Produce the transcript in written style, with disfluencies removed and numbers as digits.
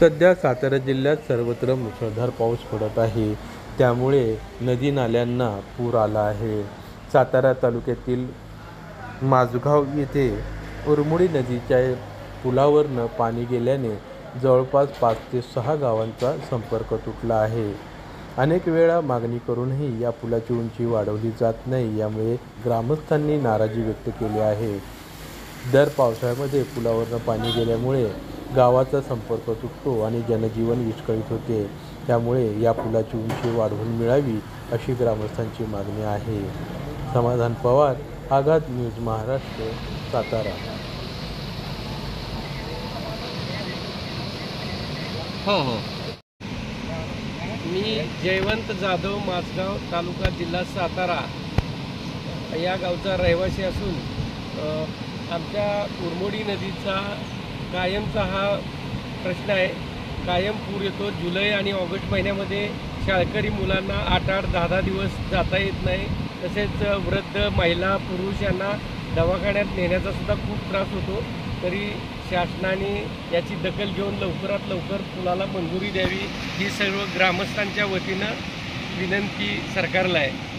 सध्या सातारा जिल्ह्यात सर्वत्र मुसळधार पाऊस पडत आहे. त्यामुळे नदी नाल्यांना पूर आला आहे. सातारा तालुक्यातील माझगाव येथे उरमुडी नदीच्या पुलावरनं पाणी गेल्याने जवळपास 5 ते 6 गावांचा संपर्क तुटला आहे. अनेक वेळा मागणी करूनही या पुलाची उंची वाढवली जात नाही. यामुळे ग्रामस्थांनी नाराजी व्यक्त केली आहे. दर पावसाळ्यामध्ये पुलावरनं पाणी गेल्यामुळे गावाचा संपर्क तुटतो आणि जनजीवन विस्कळीत होते. त्यामुळे या पुलाची उंची वाढवून मिळावी अशी ग्रामस्थांची मागणी आहे. समाधान पवार, आघात न्यूज महाराष्ट्र, सातारा. हो. मी जयवंत जाधव, माझगाव तालुका, जिल्हा सातारा या गावचा रहिवासी असून आमच्या उरमोडी नदीचा कायमचा हा प्रश्न आहे. कायम पूर येतो. जुलै आणि ऑगस्ट महिन्यामध्ये शाळकरी मुलांना 8-8, 10-10 दिवस जाता येत नाही. तसेच वृद्ध, महिला, पुरुष यांना दवाखान्यात नेण्याचा सुद्धा खूप त्रास होतो. तरी शासनाने याची दखल घेऊन लवकरात लवकर पुलाला मंजुरी द्यावी ही सर्व ग्रामस्थांच्या वतीनं विनंती सरकारला आहे.